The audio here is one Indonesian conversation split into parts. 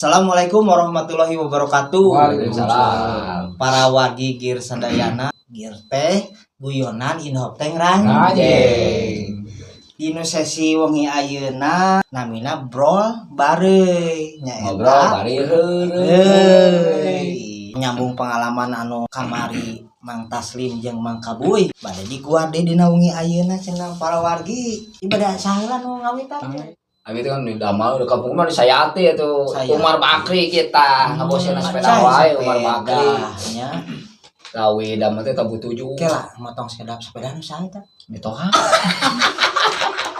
Assalamualaikum warahmatullahi wabarakatuh. Waalaikumsalam. Para wargi gir sadayana, gir teh guyonan inhop teh ngrang. Dinu sesi wengi ayeuna namina brol bareuy Ngobrol bari heureui. Nyambung pengalaman anu kamari Mang Taslim jeung Mang Kabuy bade diguade dina wengi ayeuna cenah para wargi ibadah saheula nu ngawitan. Abi itu kan di Damal di kampung mah di Sayati itu Umar Bakri kita ngabosina sepeda Cai wae Umar Bakri. nya. Lawi damat teh tabu 7. Oke lah, motong sepeda nu saha eta? Mitoha.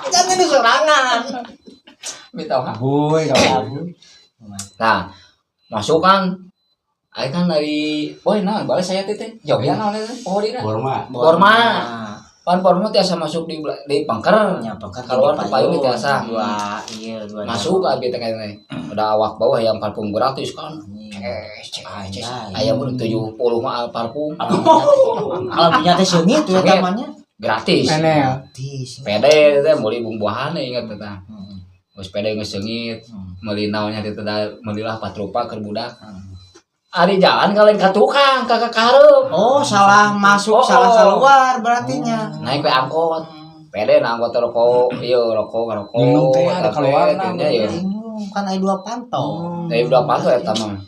Jangan di sorangan. Mitoha. Boy, kamu. Nah, masuk kan ai kan dari boy nah balik Sayati teh. Jauhnya naon teh? Poho dina. Borma. Pan pormo tiasa masuk di pangker. Ya, pangker Keluar ke payung tiasa. Dua. Masuk abi teh kayaknya. Udah awak bawah yang parfum gratis kan. Aya mun 70 mah parfum. Alaminya teh seungit ya namanya. Gratis. Gratis. Pede teh meuli bumbuhan inget teh. Geus pede geus seungit. Meuli naonnya teh meulilah 4 rupa keur budak. Ari jalan kalian ka tukang ka hareup. Oh, salah masuk, salah keluar berartinya. Naik ke angkot. Pede na angkot rokok, ieu rokok. Minum teh ada keluar ya. Kan aya dua pantau. Dari dua pantau eta mah.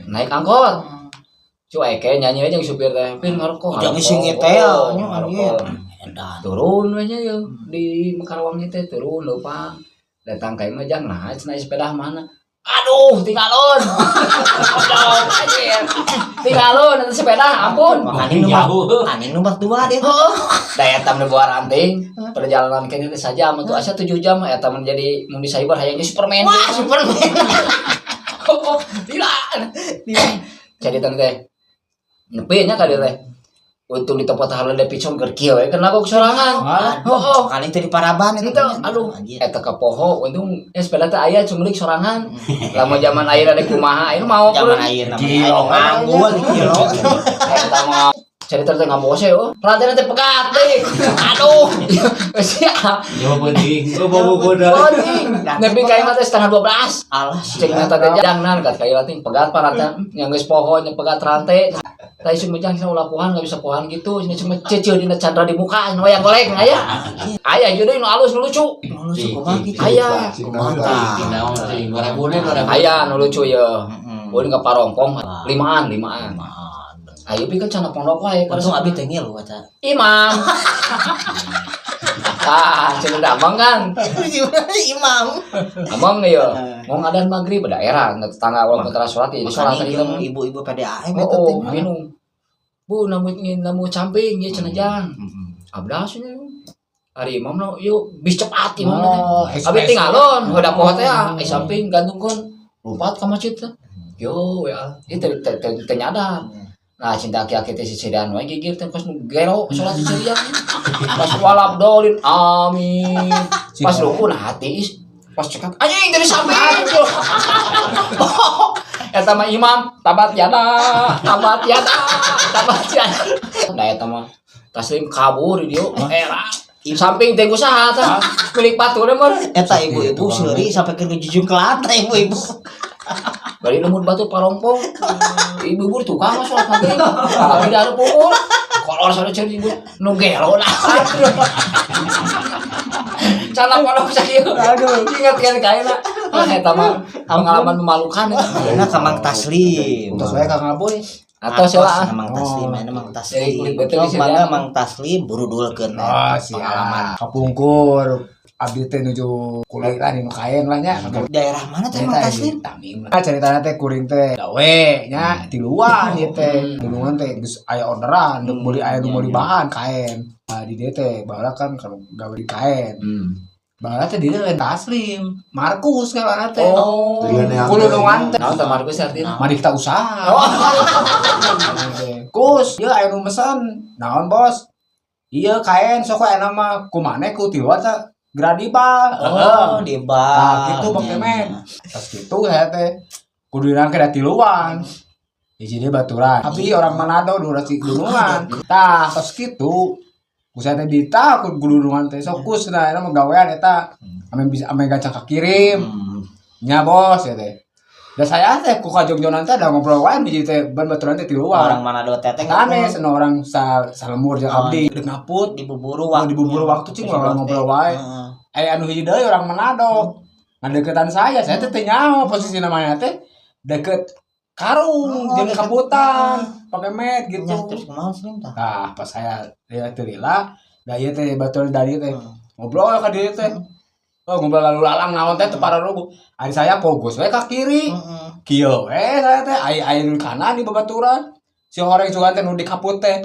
Naik angkot. Cueke nyanyi aja supir teh, "Pin ngarokok." Jangan singit teh nya ngarokok. edan. Turun we nya yeuh di Mekarawang teh turun leumpang. Datang ka imah jang nah naik sepeda mana? Aduh, tinggalon. Aduh, anjir. Tinggalon eta sepeda, ampun. Aning nomor 2 deh. Da eta mah buah ranting, perjalanan kene teh saja atuh asa 7 jam eta menjadi mun di cyber hayangnya Superman. Wah, Superman. Oh, tidak. Jadi teh nepi nya ka dieu teh. Untuk di tempat halal da picong keur kieu we kena kok sorangan. Oh, kali teh di Paraban Itu aduh, eta ka poho untung sepeda teh aya cunglik sorangan. Lama zaman air ada kumaha, ini mau zaman air namanya nganggur kilo. Eta mah cerita teh ngabose oh. Perhatian teh pegat teh. Aduh. Sia. Yo penting. Lo bawa boda. Nepi ka imah teh 11:30. Alah, Cek nyata teh jangnan kat kayu lating pegat paratan yang geus poho nya pegat rantai. Tadi sumejang sana lapuhan enggak bisa pohan gitu, ini cuma cecil dina candra di muka, nu yang golek aya. Aya jadi nu alus nu lucu. Aya. Aya nu lucu ye. Ulin ka parongkong 5an. Ayo pi kan cenah pondok wae untung abi teh ngil waca. Imam. Cenah damang kan. Imam. Amang ye. Mau ngadan maghrib daerah tetangga orang putra salat jadi salat tadi Ibu-ibu PDAM eta teh minum. Bu namu camping ye cenah jang. Abdas nya. Ari imam no yuk bis cepat imam teh. Abi tinggalon udah poho teh samping gantungkeun lompat ka masjid teh. Yo ya itu teh nyadar. Nah cinta aki-aki teh sisedan we gigir teh pas nu gero salat cerian. Pas walab dolin amin. Pas rukun hati pas cekak anjing dari samping. Eta mah imam tabat yada. Nah eta mah Taslim kabur di dieu era. Samping teh usaha tah milik batur mah. Eta ibu-ibu seuri sampai ke jujung ke lantai ibu-ibu. Bari lumut batu parompong. Ibu-ibu tukang mah salat maghrib. Tapi da pukul. Kolor sana ceri ibu nu gelo lah. Cara pondok saya. Aduh, ingat kan kaena. Eta mah pengalaman memalukan. Ayeuna ka Mang Taslim. Terus wae Kang Aboy. Atau salah Mang Taslim, Mang Taslim. Mangga Mang Taslim burudulkeun pengalaman. Kapungkur. Abi teh nuju kulit lah nu kaen lah nya. Daerah mana teh Mang Taslim? Tamim. Caritana teh kuring teh gawe nya di luar ieu teh. Dulungan teh geus aya orderan, nu meuli aya nu meuli bahan kaen. Nah di dieu teh baheula kan kalau gawe di kaen. Baheula teh di dieu lain Taslim, Markus ngaranna teh. Oh. Kulunungan teh. Naon teh Markus artinya? Mari kita usaha. Kus, ieu aya nu mesen. Naon bos? Ieu kaen sok aya nama kumaneh ku ti luar teh Gradiba. Oh, di bar. Nah, gitu pakai men. Pas gitu saya teh kudu dirangke da tiluan. Ya jadi baturan. Tapi orang Manado nu rasi gunungan. Tah, pas gitu Kusa teh dita ku gulungan teh sok kusna eta mah gawean eta ame bisa ame gancang kakirim. Nya bos ya teh. Da saya teh ku kajongjonan teh da ngobrol wae di teh ban baturan teh di luar. Orang Manado teteh Aneh sana orang salemur jeung abdi deuk ngaput dibuburu waktu cing ngobrol wae. Anu hiji deui orang Manado. Ngadeukeutan saya teh teu nyaho posisi namanya teh deket karung jeung kabutan pake med gitu. Terus kumaha sih tah? Nah, pas saya lihat lila da ieu teh baturan dari teh ngobrol ka dieu teh. Oh, ngobrol lalu lalang naon teh teu pararugu. Ari saya fokus we ka kiri. Kieu we saya teh aya nu kanan di babaturan. Si horeng sugan teh nu di kaput teh.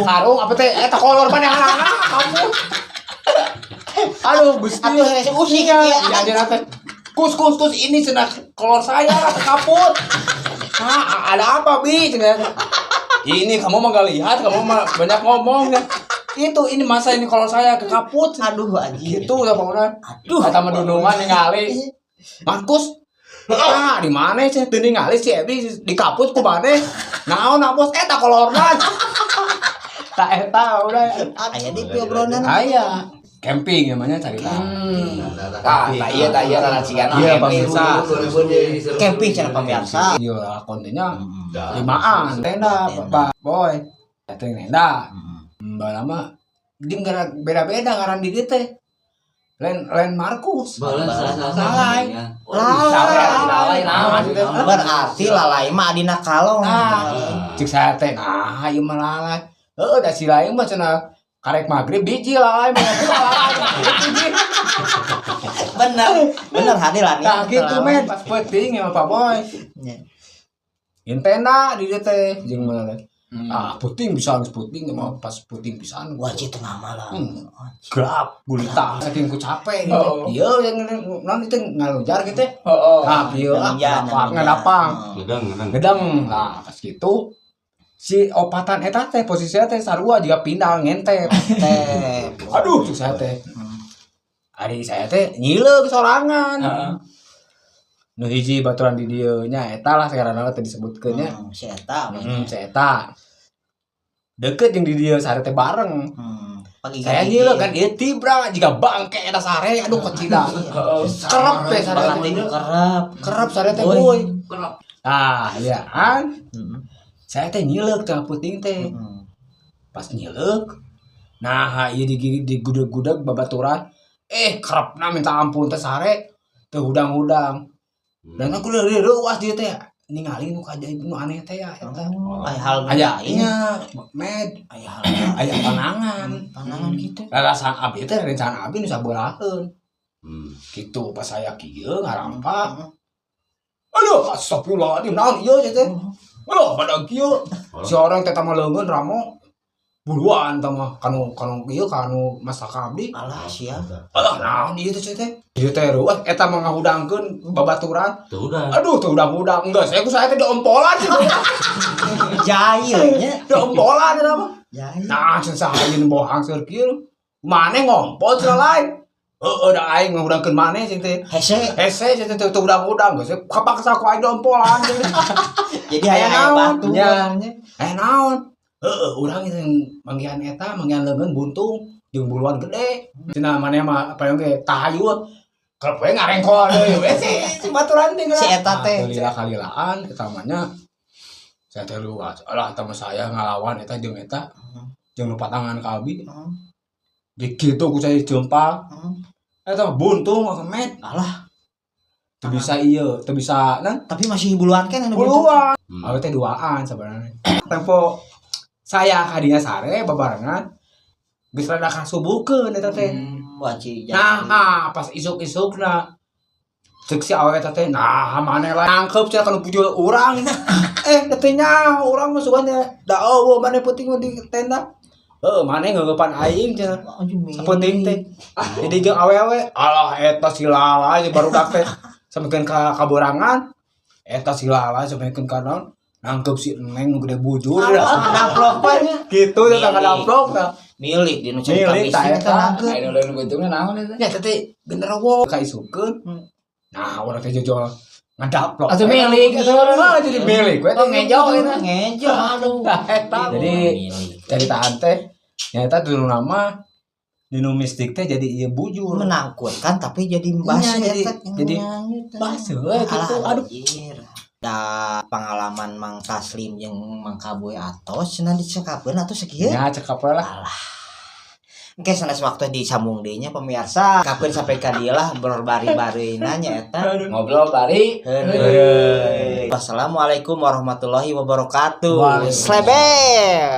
Karung apa teh eta kolor manehna kamu. Aduh, Gusti. Atuh hese usik ya. Ya teh. Kus ini cenah kolor saya kaput. Ah, ada apa, Bi? Cenah. Ini kamu mah gak lihat, kamu mah banyak ngomong ya. Ini masa ini kalau saya ke kaput. Aduh anjir. Gitu udah bangunan. Aduh, kata mendunungan ningali. Markus. Ah, di mana sih teu ningali si Ebi di kaput ku maneh. Naon bos eta kolorna. Tak eta udah. Aya di piobronan. Aya. Camping namanya cerita. Tak iya kana cigan. Iya, pemirsa. Camping cara pemirsa. Iya, kontennya 5an tenda, Pak Boy. Dateng tenda. Mbak lama jeung beda-beda ngaran di dieu teh. Lain Markus. Lalai. Lalai naon gitu. Berarti lalai mah adina kalong. Cik saya teh nah ieu mah lalai. Heuh da si lain mah cenah karek magrib biji lalai mah lalai. Bener hadir lah nih. Nah gitu men pas penting ya Pak Boy. Intena di dieu teh jeung lalai. Puting bisa puting mah pas puting pisan Wajib tengah malam. gelap gulita saking ku capek ieu yang naon itu ngalujar gitu nah ieu ngadapang gedeng nah pas gitu si opatan eta teh posisinya teh sarua juga pindah ngentep aduh cuk saya teh ari saya teh nyileug sorangan nu hiji baturan di dieu nya eta lah sekarang teh disebutkeun nya si eta si eta deket yang di dieu sare teh bareng saya nyileug kan ieu tibra jiga bangke eta sare aduh kecida kerep teh sare teh kerep sare teh boy nah ya kan saya teh nyileug teh puting teh pas nyileug nah ieu di gudeg-gudeg babaturan kerepna minta ampun teh sare teh hudang-hudang dan aku dari ruas dia teh ningali nu kajaib nu aneh teh ya eta hal aya med aya panangan gitu lalasan abdi teh rencana abdi nu sabeureun kitu pas saya kieu ngarampa aduh astagfirullahaladzim naon ieu teh aduh pada kieu si orang teh mah leungeun ramo buruan tah mah kanu ieu kanu masak abdi alah sia naon ieu teh ieu teh ruas eta mah ngahudangkeun babaturan aduh teu udang-udang enggak saya teh diompolan jahil nya diompolan eta mah jahil nah sahayeun bohang seur kieu maneh ngompol cenah lain da aing ngahudangkeun maneh cing teh hese cing teh teu udang-udang geus kapaksa ku aing diompolan jadi aya batu nya naon urang itu manggihan eta manggihan leungeun buntung jeung buluan gede cenah maneh mah paeung ge tahayu kalau poe ngarengkol deui we si baturan teh si eta teh kalilaan eta mah nya saya teh luas alah eta mah saya ngalawan eta jeung nu patangan ka abi di kitu ku saya jempa eta buntung mah met alah teu bisa ieu teu bisa nah tapi masih buluan kan anu buluan awe teh duaan sabarana tempo saya kadinya sare babarengan geus rada kasubuhkeun eta teh nah pas isuk-isukna ceuk si awewe eta teh nah maneh lah nangkep cenah kana bujul urang teh nya urang mah sugan da eueuh maneh peuting di tenda maneh ngeueupan aing cenah sapenting teh jadi jeung awewe alah eta si lala barudak teh sampekeun ka kaborangan eta si lala sampekeun ka naon nangkep si neng nu gede bujur naplok nya kitu teh naplok tah milik di nu cerita bisnis tah nangkep aya nu bentungna naon eta nya teh genderuwo kaisukeun nah urang teh jojol ngadaplok atuh milik atuh urang jadi milik we teh ngejo eta aduh eta jadi ceritaan teh nya eta dulu nama Dinu mistik teh jadi ieu bujur. menangkutkan tapi jadi mbas Iya, jadi bas heuh gitu. Aduh. da pengalaman Mang Taslim yang Mang Kaboy atos cenah dicekapeun atau sakieu Ya cekap we lah. engke sanes waktu disambung deui nya pemirsa kapeun sampai ka dieu lah berbari-barina nya eta Ngobrol bari. Heureuy. Wassalamualaikum warahmatullahi wabarakatuh. Waalaikumsalam. Slebel.